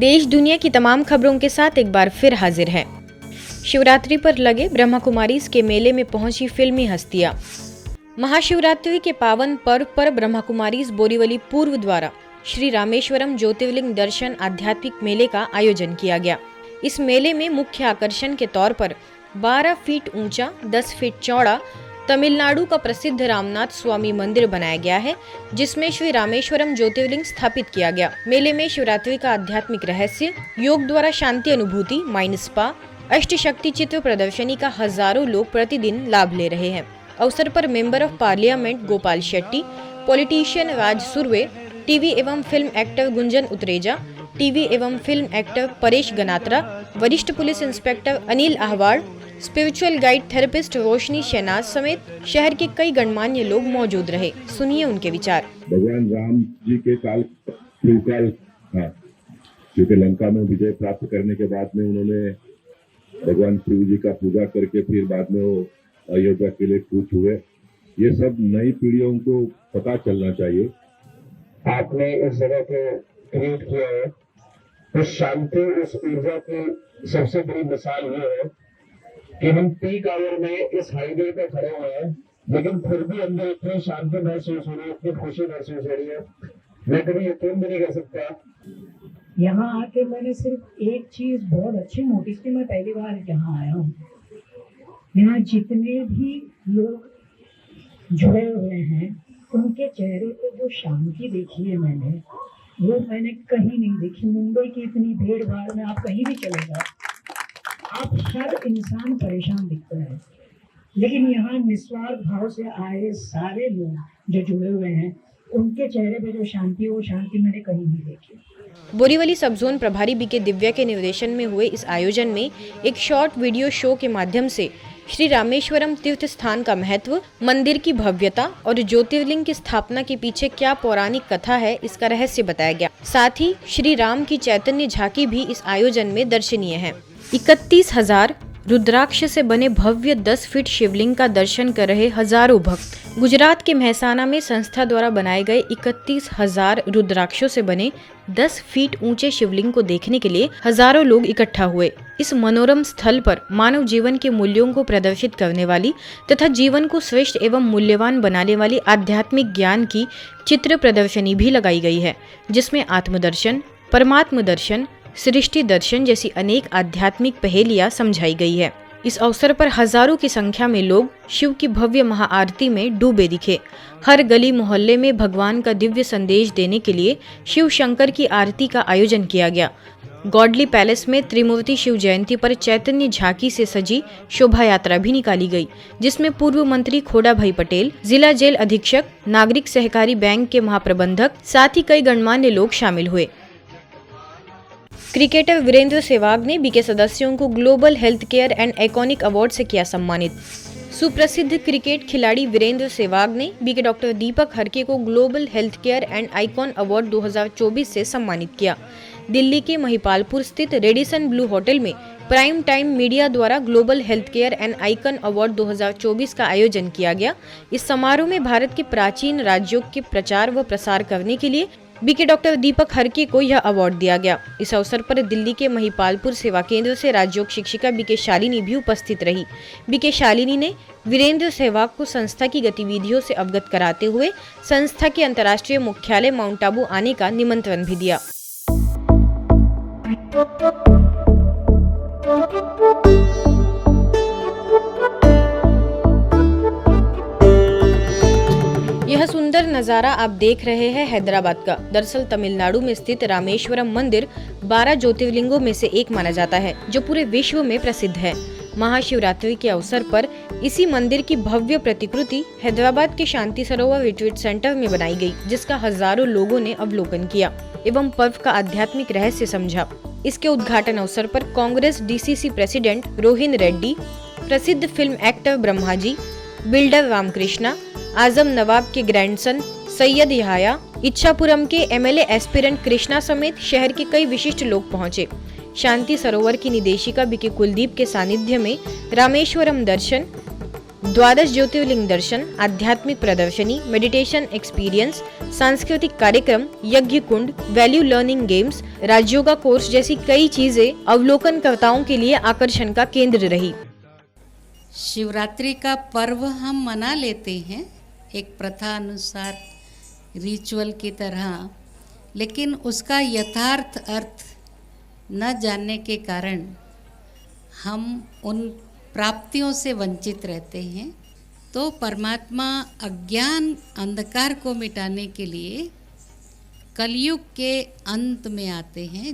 देश दुनिया की तमाम खबरों के साथ एक बार फिर हाजिर है। शिवरात्रि पर लगे ब्रह्मा कुमारीज के मेले में पहुंची फिल्मी हस्तियां। महाशिवरात्रि के पावन पर्व पर ब्रह्मा कुमारीज बोरीवली पूर्व द्वारा श्री रामेश्वरम ज्योतिर्लिंग दर्शन आध्यात्मिक मेले का आयोजन किया गया। इस मेले में मुख्य आकर्षण के तौर पर 12 फीट ऊंचा 10 फीट चौड़ा तमिलनाडु का प्रसिद्ध रामनाथ स्वामी मंदिर बनाया गया है, जिसमें श्री रामेश्वरम ज्योतिर्लिंग स्थापित किया गया। मेले में शिवरात्रि का आध्यात्मिक रहस्य, योग द्वारा शांति अनुभूति, माइंड स्पा, अष्ट शक्ति चित्र प्रदर्शनी का हजारों लोग प्रतिदिन लाभ ले रहे हैं। अवसर पर member of parliament Gopal Shetty, politician Raj Surve, TV एवं film actor Gunjan Utreja, TV एवं फिल्म एक्टर परेश गनात्रा, वरिष्ठ police inspector Anil Ahwad, spiritual guide therapist Roshni Shahnaz समेत शहर के कई गणमान्य लोग मौजूद रहे। सुनिए उनके विचार। भगवान राम जी के काल शिवकाल था, क्योंकि लंका में विजय प्राप्त करने के बाद में उन्होंने भगवान शिव जी का पूजा करके फिर बाद में वो अयोध्या के लिए कूच हुए। ये सब नई पीढ़ियों को पता चलना चाहिए। आपने इस जगह को क्रिएट किया है, उस शांति, उस ऊर्जा की सबसे बड़ी मिसाल ये है कि हम पीक आवर में इस हाईवे पे खड़े हुए हैं, लेकिन फिर भी अंदर इतनी शांति महसूस हो रही है, इतनी खुशी महसूस हो रही है, मैं कभी यकीन भी नहीं कर सकता। यहाँ आके मैंने सिर्फ एक चीज बहुत अच्छी नोटिस की, मैं पहली बार यहाँ आया हूँ। यहाँ जितने भी लोग जुड़े हुए हैं, उनके चेहरे पे जो शांति देखी है मैंने, वो मैंने कहीं नहीं देखी। मुंबई की इतनी भीड़ भाड़ में आप कहीं भी चले जाओ, आप हर इंसान परेशान दिखता है, लेकिन यहाँ निस्वार्थ भाव से आए सारे लोग जो जुड़े हुए हैं, उनके चेहरे पे जो शांति, वो शांति मैंने कहीं नहीं देखी। बोरीवली सब जोन प्रभारी बीके दिव्या के निर्देशन में हुए इस आयोजन में एक शॉर्ट वीडियो शो के माध्यम से श्री रामेश्वरम तीर्थ स्थान का महत्व, मंदिर की भव्यता और ज्योतिर्लिंग की स्थापना के पीछे क्या पौराणिक कथा है, इसका रहस्य बताया गया। साथ ही श्री राम की चैतन्य झांकी भी इस आयोजन में दर्शनीय है। 31,000 रुद्राक्ष से बने भव्य 10 फीट शिवलिंग का दर्शन कर रहे हजारों भक्त। गुजरात के महसाना में संस्था द्वारा बनाए गए 31,000 रुद्राक्षों से बने 10 फीट ऊंचे शिवलिंग को देखने के लिए हजारों लोग इकट्ठा हुए। इस मनोरम स्थल पर मानव जीवन के मूल्यों को प्रदर्शित करने वाली तथा जीवन को श्रेष्ठ एवं मूल्यवान बनाने वाली आध्यात्मिक ज्ञान की चित्र प्रदर्शनी भी लगाई गई है, जिसमें आत्मदर्शन, परमात्म दर्शन, सृष्टि दर्शन जैसी अनेक आध्यात्मिक पहेलियां समझाई गई है। इस अवसर पर हजारों की संख्या में लोग शिव की भव्य महाआरती में डूबे दिखे। हर गली मोहल्ले में भगवान का दिव्य संदेश देने के लिए शिव शंकर की आरती का आयोजन किया गया। गॉडली पैलेस में त्रिमूर्ति शिव जयंती पर चैतन्य झांकी से सजी शोभा यात्रा भी निकाली गई, जिसमें पूर्व मंत्री खोड़ा भाई पटेल, जिला जेल अधीक्षक, नागरिक सहकारी बैंक के महाप्रबंधक, साथ ही कई गणमान्य लोग शामिल हुए। क्रिकेटर वीरेंद्र सहवाग ने बीके सदस्यों को global health care and iconic award से किया सम्मानित। सुप्रसिद्ध क्रिकेट खिलाड़ी वीरेंद्र सहवाग ने बीके डॉक्टर दीपक हरके को global health care and icon award 2024 से सम्मानित किया। दिल्ली के महिपालपुर स्थित रेडिसन ब्लू होटल में प्राइम टाइम मीडिया द्वारा global health care and icon award 2024 का आयोजन किया गया। इस समारोह में भारत के प्राचीन राज्यों के प्रचार व प्रसार करने के लिए बीके डॉक्टर दीपक हरके को यह अवार्ड दिया गया। इस अवसर पर दिल्ली के महिपालपुर सेवा केंद्र से राजयोग शिक्षिका बीके शालिनी भी उपस्थित रही। बीके शालिनी ने वीरेंद्र सहवाग को संस्था की गतिविधियों से अवगत कराते हुए संस्था के अंतर्राष्ट्रीय मुख्यालय माउंट आबू आने का निमंत्रण भी दिया। यह सुंदर नज़ारा आप देख रहे हैं हैदराबाद का। दरअसल तमिलनाडु में स्थित रामेश्वरम मंदिर 12 ज्योतिर्लिंगों में से एक माना जाता है, जो पूरे विश्व में प्रसिद्ध है। महाशिवरात्रि के अवसर पर इसी मंदिर की भव्य प्रतिकृति हैदराबाद के शांति सरोवर रिट्रीट सेंटर में बनाई गई, जिसका हजारों लोगों ने अवलोकन किया एवं पर्व का आध्यात्मिक रहस्य समझा। इसके उद्घाटन अवसर पर कांग्रेस डीसीसी प्रेसिडेंट रोहिन रेड्डी, प्रसिद्ध film actor Brahmaji, builder Ramakrishna, आजम नवाब के ग्रैंडसन सैयद यहाया, इच्छापुरम के एमएलए एस्पिरेंट कृष्णा समेत शहर के कई विशिष्ट लोग पहुंचे। शांति सरोवर की निदेशिका बीके कुलदीप के सानिध्य में रामेश्वरम दर्शन, द्वादश ज्योतिर्लिंग दर्शन, आध्यात्मिक प्रदर्शनी, मेडिटेशन एक्सपीरियंस, सांस्कृतिक कार्यक्रम, यज्ञ कुंड, value learning games, Rajyoga course जैसी कई चीजें अवलोकनकर्ताओं के लिए आकर्षण का केंद्र रही। शिवरात्रि का पर्व हम मना लेते हैं एक प्रथा अनुसार, रिचुअल की तरह, लेकिन उसका यथार्थ अर्थ न जानने के कारण हम उन प्राप्तियों से वंचित रहते हैं। तो परमात्मा अज्ञान अंधकार को मिटाने के लिए कलयुग के अंत में आते हैं।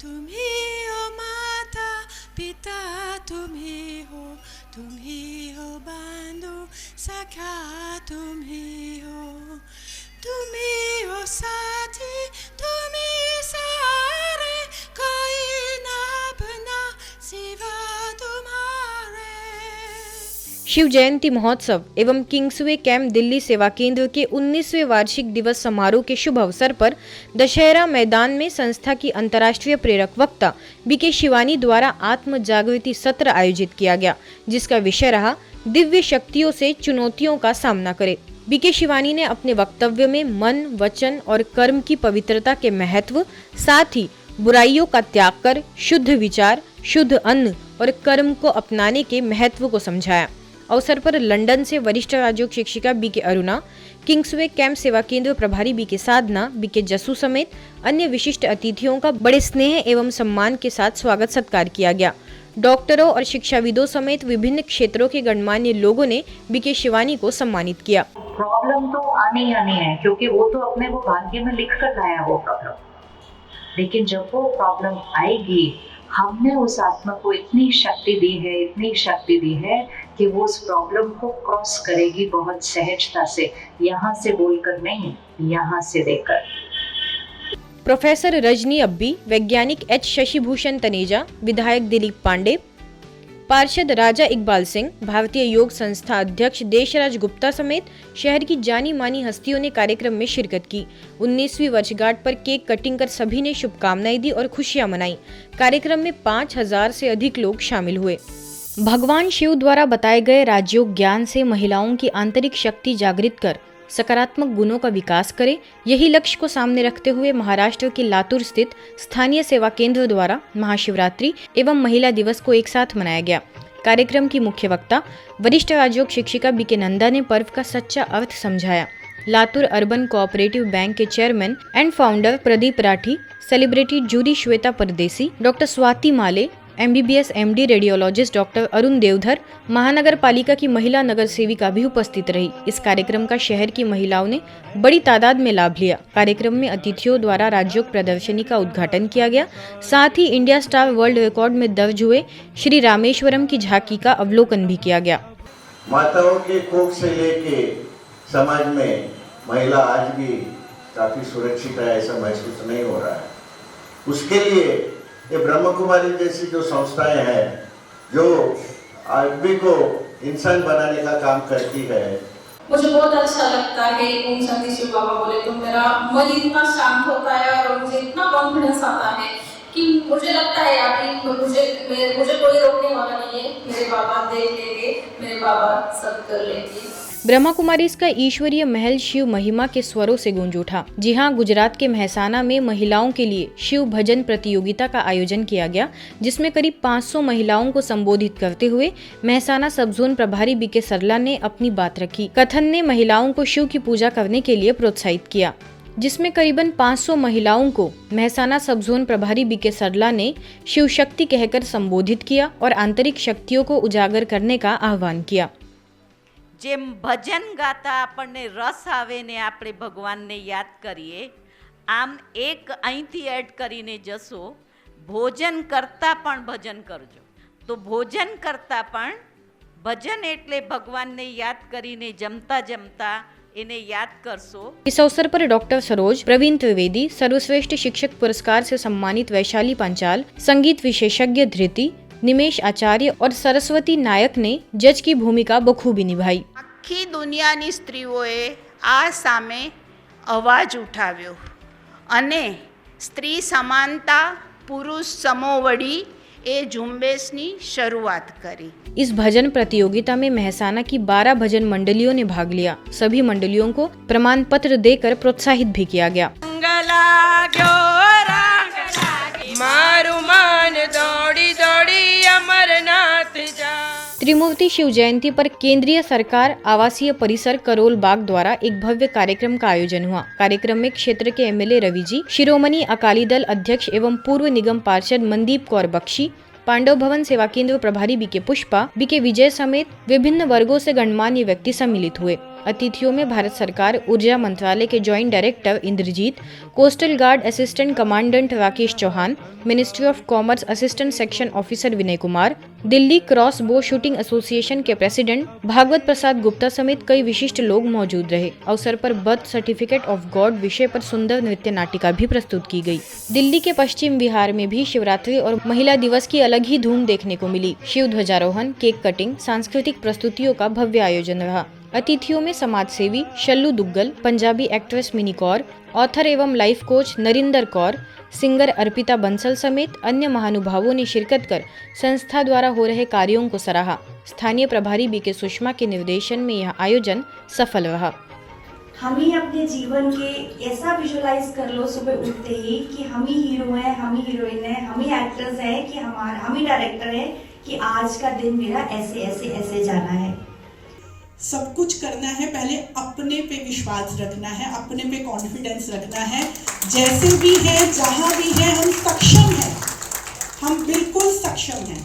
तुम ही हो माता पिता, तुम ही हो बंधु सखा, तुम ही हो साथी, तुम ही सहारे, कोई ना अपना सिवा तुम्हारे। शिव जयंती महोत्सव एवं किंग्सवे कैंप दिल्ली सेवा केंद्र के 19वें वार्षिक दिवस समारोह के शुभ अवसर पर दशहरा मैदान में संस्था की अंतर्राष्ट्रीय प्रेरक वक्ता बीके शिवानी द्वारा आत्म जागृति सत्र आयोजित किया गया, जिसका विषय रहा दिव्य शक्तियों से चुनौतियों का सामना करें। बीके शिवानी ने अपने वक्तव्य में मन, वचन और कर्म की पवित्रता के महत्व, साथ ही बुराइयों का त्याग कर शुद्ध विचार, शुद्ध अन्न और कर्म को अपनाने के महत्व को समझाया। अवसर पर लंदन से वरिष्ठ राजयोग शिक्षिका बीके अरुणा, किंग्सवे कैंप सेवा केंद्र प्रभारी बीके साधना, बीके जसू समेत अन्य विशिष्ट अतिथियों का बड़े स्नेह एवं सम्मान के साथ स्वागत सत्कार किया गया। डॉक्टरों और शिक्षाविदों समेत विभिन्न क्षेत्रों के गणमान्य लोगों ने बीके शिवानी को सम्मानित किया। प्रॉब्लम तो आनी है, क्योंकि वो तो अपने वो भाग्य में लिख कर लाया वो प्रॉब्लम, लेकिन जब वो प्रॉब्लम आएगी, हमने उस आत्मा को इतनी शक्ति दी है कि वो उस प्रॉब्लम को क्रॉस करेगी बहुत सहजता से, यहाँ से बोलकर नहीं, यहाँ से देकर। प्रोफेसर रजनी अब्बी, वैज्ञानिक एच शशिभूषण तनेजा, विधायक दिलीप पांडे, पार्षद राजा इकबाल सिंह, भारतीय योग संस्था अध्यक्ष देशराज गुप्ता समेत शहर की जानी मानी हस्तियों ने कार्यक्रम में शिरकत की। 19वीं वर्षगांठ पर केक कटिंग कर सभी ने शुभकामनाएं दी और खुशियां मनाई। कार्यक्रम में 5000 से अधिक लोग शामिल हुए। भगवान शिव द्वारा बताए गए राजयोग ज्ञान से महिलाओं की आंतरिक शक्ति जागृत कर सकारात्मक गुणों का विकास करे, यही लक्ष्य को सामने रखते हुए महाराष्ट्र के लातूर स्थित स्थानीय सेवा केंद्र द्वारा महाशिवरात्रि एवं महिला दिवस को एक साथ मनाया गया। कार्यक्रम की मुख्य वक्ता वरिष्ठ राजयोग शिक्षिका बीके नंदा ने पर्व का सच्चा अर्थ समझाया। लातूर अर्बन कोऑपरेटिव बैंक के chairman and founder Pradeep Rathi, celebrity jury Shweta Pardeshi, doctor Swati Male, MBBS MD radiologist doctor Arun Deodhar, महानगर पालिका की महिला नगर सेविका भी उपस्थित रही। इस कार्यक्रम का शहर की महिलाओं ने बड़ी तादाद में लाभ लिया। कार्यक्रम में अतिथियों द्वारा राजयोग प्रदर्शनी का उद्घाटन किया गया। साथ ही इंडिया स्टार वर्ल्ड रिकॉर्ड में दर्ज हुए श्री रामेश्वरम की झांकी का अवलोकन भी किया गया। माताओं के कोख से लेके समाज में महिला आज भी काफी सुरक्षित है, ऐसा महसूस नहीं हो रहा है। उसके लिए ये ब्रह्म कुमारी जैसी जो संस्थाएं हैं, जो आदमी को इंसान बनाने का काम करती है, मुझे बहुत अच्छा लगता है। ओम शांति शिव बाबा बोले तो मेरा मन इतना शांत होता है और मुझे इतना कॉन्फिडेंस आता है कि मुझे लगता है अभी मुझे कोई रोकने वाला नहीं है। मेरे बाबा देख लेंगे, मेरे बाबा सब कर लेंगे। ब्रह्मा कुमारी का ईश्वरीय महल शिव महिमा के स्वरों से गूंज उठा। जी हां, गुजरात के महसाना में महिलाओं के लिए शिव भजन प्रतियोगिता का आयोजन किया गया, जिसमें करीब 500 महिलाओं को संबोधित करते हुए महसाना सब जोन प्रभारी बीके सरला ने अपनी बात रखी। कथन ने महिलाओं को शिव की पूजा करने के लिए प्रोत्साहित किया, जिसमें करीबन 500 महिलाओं को महसाना सब जोन प्रभारी बीके सरला ने शिव शक्ति कहकर संबोधित किया और आंतरिक शक्तियों को उजागर करने का आह्वान किया। જેમ ભજન ગાતા આપણને રસ આવે ને આપણે ભગવાનને યાદ કરીએ, આમ એક અહીંથી એડ કરીને જશો, ભોજન કરતા પણ ભજન કરજો। તો ભોજન કરતા પણ ભજન એટલે ભગવાનને યાદ કરીને જમતા જમતા इन्हें याद करसो। इस अवसर पर डॉक्टर सरोज, प्रवीण त्रिवेदी, सर्वश्रेष्ठ शिक्षक पुरस्कार से सम्मानित वैशाली पांचाल, संगीत विशेषज्ञ धृति, निमेश आचार्य और सरस्वती नायक ने जज की भूमिका बखूबी निभाई। आखी दुनियानी स्त्रीओए आ सामे अवाज उठाव्यो अने स्त्री समानता, पुरुष समोवड़ी એ ઝુંબેશની શરૂઆત કરી। इस भजन प्रतियोगिता में मेहसाना की 12 भजन मंडलियों ने भाग लिया। सभी मंडलियों को प्रमाण पत्र देकर प्रोत्साहित भी किया गया। त्रिमूर्ति शिव जयंती पर केंद्रीय सरकार आवासीय परिसर करोल बाग द्वारा एक भव्य कार्यक्रम का आयोजन हुआ। कार्यक्रम में क्षेत्र के एमएलए रवि जी, शिरोमणि अकाली दल अध्यक्ष एवं पूर्व निगम पार्षद मनदीप कौर बख्शी, पांडव भवन सेवा केंद्र प्रभारी बीके पुष्पा, बीके विजय समेत विभिन्न वर्गों से गणमान्य व्यक्ति सम्मिलित हुए। अतिथियों में भारत सरकार ऊर्जा मंत्रालय के joint director Indrajeet, coastal guard assistant commandant Rakesh Chauhan, ministry of commerce assistant section officer Vinay Kumar, Delhi crossbow shooting association के प्रेसिडेंट भागवत प्रसाद गुप्ता समेत कई विशिष्ट लोग मौजूद रहे। अवसर पर बर्थ सर्टिफिकेट ऑफ गॉड विषय पर सुंदर नृत्य नाटिका भी प्रस्तुत की गई। दिल्ली के पश्चिम विहार में भी शिवरात्रि और महिला दिवस की अलग ही धूम देखने को मिली। शिव ध्वजारोहण, केक कटिंग, सांस्कृतिक प्रस्तुतियों का भव्य आयोजन रहा। अतिथियों में समाज सेवी शल्लू दुग्गल, पंजाबी एक्ट्रेस मिनी कौर, ऑथर एवं life coach Narinder Kaur, singer Arpita Bansal समेत अन्य महानुभावों ने शिरकत कर संस्था द्वारा हो रहे कार्यों को सराहा। स्थानीय प्रभारी बीके सुषमा के निर्देशन में यह आयोजन सफल रहा। हम ही अपने जीवन के ऐसा विजुअलाइज कर लो सुबह उठते ही कि हम ही हीरो हैं, हम ही हीरोइन हैं, हम ही एक्टर्स हैं, कि हम ही डायरेक्टर हैं, कि आज का दिन मेरा ऐसे ऐसे ऐसे जाना है। सब कुछ करना है, पहले अपने पे विश्वास रखना है, अपने पे कॉन्फिडेंस रखना है। जैसे भी है, जहाँ भी है, हम सक्षम हैं, हम बिल्कुल सक्षम हैं।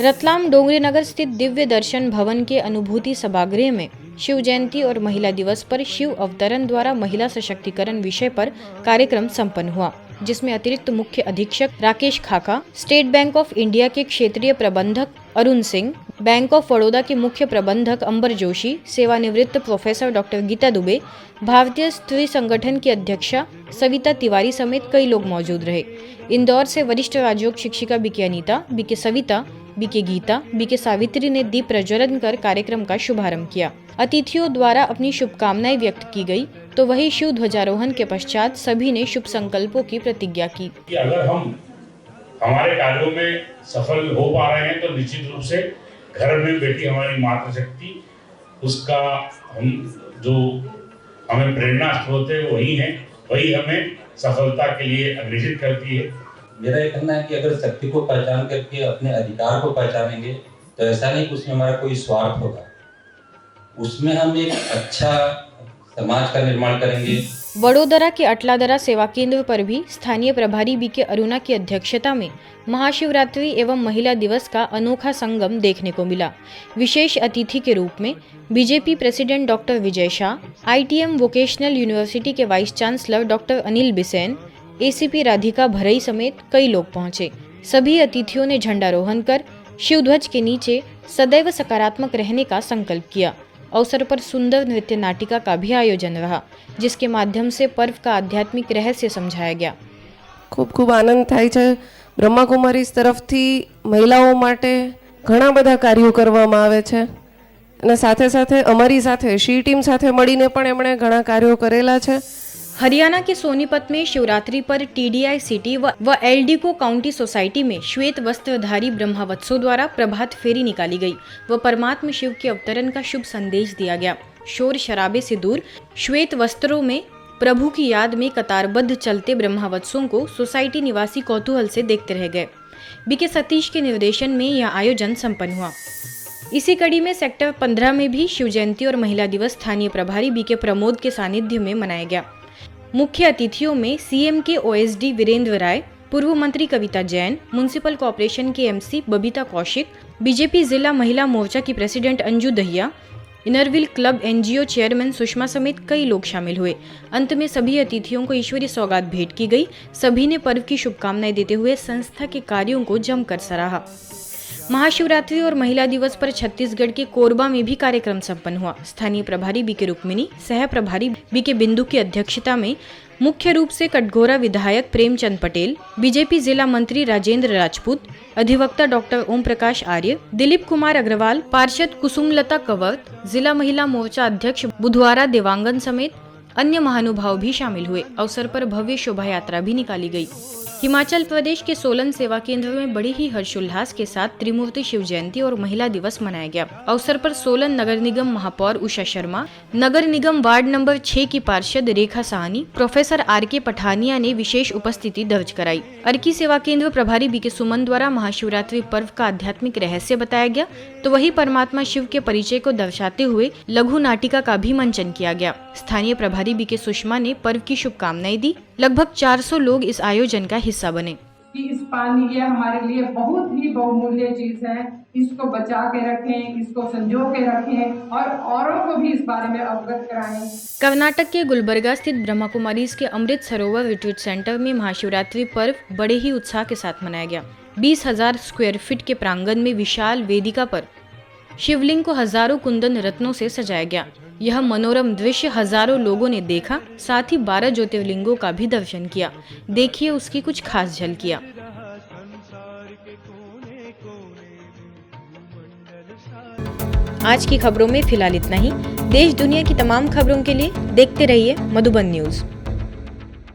रतलाम डोंगरी नगर स्थित दिव्य दर्शन भवन के अनुभूति सभागृह में शिव जयंती और महिला दिवस पर शिव अवतरण द्वारा महिला सशक्तिकरण विषय पर कार्यक्रम संपन्न हुआ, जिसमें अतिरिक्त मुख्य अधीक्षक राकेश खाका, स्टेट बैंक ऑफ इंडिया के क्षेत्रीय प्रबंधक अरुण सिंह, बैंक ऑफ बड़ौदा के मुख्य प्रबंधक अंबर जोशी, सेवानिवृत्त प्रोफेसर डॉक्टर गीता दुबे, भारतीय स्त्री संगठन की अध्यक्षा सविता तिवारी समेत कई लोग मौजूद रहे। इंदौर से वरिष्ठ राजयोग शिक्षिका BK Anita, BK Savita, BK Geeta, BK Savitri ने दीप प्रज्वलन कर कार्यक्रम का शुभारंभ किया। अतिथियों द्वारा अपनी शुभकामनाएं व्यक्त की गई, तो वही शिव ध्वजारोहण के पश्चात सभी ने शुभ संकल्पों की प्रतिज्ञा की। अगर हम हमारे कार्यों में सफल हो पा रहे हैं तो निश्चित रूप से घर में बैठी हमारी मातृशक्ति, उसका हम जो हमें प्रेरणा स्रोत है वही है, वही हमें सफलता के लिए अग्रसित करती है। मेरा ये कहना है कि अगर शक्ति को पहचान करके अपने अधिकार को पहचानेंगे तो ऐसा नहीं कि उसमें हमारा कोई स्वार्थ होगा, उसमें हम एक अच्छा समाज का निर्माण करेंगे। वडोदरा के अटलादरा सेवा केंद्र पर भी स्थानीय प्रभारी बीके अरुणा की अध्यक्षता में महाशिवरात्रि एवं महिला दिवस का अनोखा संगम देखने को मिला। विशेष अतिथि के रूप में BJP president doctor Vijay Shah, ITM vocational university के vice chancellor doctor Anil Bisen, ACP Radhika भरई समेत कई लोग पहुंचे। सभी अतिथियों ने झंडारोहण कर शिवध्वज के नीचे सदैव सकारात्मक रहने का संकल्प किया। अवसर पर सुंदर नृत्य नाटिका का भी आयोजन रहा, जिसके माध्यम से पर्व का आध्यात्मिक रहस्य समझाया गया। खूब खूब आनंद थाय छे। ब्रह्माकुमारीज तरफथी महिलाओं माटे घણા બધા કાર્યો કરવામાં આવે છે અને સાથે સાથે અમારી સાથે शी टीम સાથે મળીને પણ એમણે ઘણા કાર્યો કરેલા છે। हरियाणा के सोनीपत में शिवरात्रि पर टीडीआई सिटी व एलडीको काउंटी सोसाइटी में श्वेत वस्त्रधारी ब्रह्मवत्सों द्वारा प्रभात फेरी निकाली गई व परमात्मा शिव के अवतरण का शुभ संदेश दिया गया। शोर शराबे से दूर श्वेत वस्त्रों में प्रभु की याद में कतारबद्ध चलते ब्रह्मवत्सों को सोसाइटी निवासी कौतूहल से देखते रह गए। बीके सतीश के निर्देशन में यह आयोजन संपन्न हुआ। इसी कड़ी में सेक्टर 15 में भी शिव जयंती और महिला दिवस स्थानीय प्रभारी बीके प्रमोद के सानिध्य में मनाया गया। मुख्य अतिथियों में सीएम के ओएसडी वीरेंद्र राय, पूर्व मंत्री कविता जैन, म्युनिसिपल कॉर्पोरेशन के एमसी बबीता कौशिक, बीजेपी जिला महिला मोर्चा की president Anju Dahiya, Inner Wheel club NGO chairman Sushma समेत कई लोग शामिल हुए। अंत में सभी अतिथियों को ईश्वरीय सौगात भेंट की गई। सभी ने पर्व की शुभकामनाएं देते हुए संस्था के कार्यों को जमकर सराहा। महाशिवरात्रि और महिला दिवस पर छत्तीसगढ़ के कोरबा में भी कार्यक्रम संपन्न हुआ। स्थानीय प्रभारी बीके रुक्मिणी, सह प्रभारी बीके बिंदु की अध्यक्षता में मुख्य रूप से कटघोरा विधायक प्रेमचंद पटेल, बीजेपी जिला मंत्री राजेंद्र राजपूत, अधिवक्ता डॉक्टर ओम प्रकाश आर्य, दिलीप कुमार अग्रवाल, पार्षद कुसुमलता कंवर, जिला महिला मोर्चा अध्यक्ष बुधवारा देवांगन समेत अन्य महानुभाव भी शामिल हुए। अवसर पर भव्य शोभा यात्रा भी निकाली गई। हिमाचल प्रदेश के सोलन सेवा केंद्र में बड़े ही हर्षोल्लास के साथ त्रिमूर्ति शिव जयंती और महिला दिवस मनाया गया। अवसर पर सोलन नगर निगम महापौर उषा शर्मा, नगर निगम वार्ड नंबर 6 की पार्षद रेखा साहनी, प्रोफेसर RK पठानिया ने विशेष उपस्थिति दर्ज कराई। अर्की सेवा केंद्र प्रभारी BK सुमन द्वारा महाशिवरात्रि पर्व का आध्यात्मिक रहस्य बताया गया, तो वही परमात्मा शिव के परिचय को दर्शाते हुए लघु नाटिका का भी मंचन किया गया। स्थानीय प्रभारी BK सुषमा ने पर्व की शुभकामनाएं दी। लगभग 400 लोग इस आयोजन का हिस्सा बने। कि इस पानी ये हमारे लिए बहुत ही बहुमूल्य चीज है, इसको बचा के रखें, इसको संजो के रखें और औरों को भी इस बारे में अवगत कराएं। कर्नाटक के गुलबर्गा स्थित ब्रह्मा कुमारीज के अमृत सरोवर रिट्रीट सेंटर में महाशिवरात्रि पर्व बड़े ही उत्साह के साथ मनाया गया। 20,000 स्क्वायर फीट के प्रांगण में विशाल वेदिका पर शिवलिंग को हजारों कुंदन रत्नों से सजाया गया। यह मनोरम दृश्य हजारों लोगों ने देखा, साथ ही 12 ज्योतिर्लिंगों का भी दर्शन किया। देखिए उसकी कुछ खास झलकियां। आज की खबरों में फिलहाल इतना ही। देश दुनिया की तमाम खबरों के लिए देखते रहिए मधुबन न्यूज।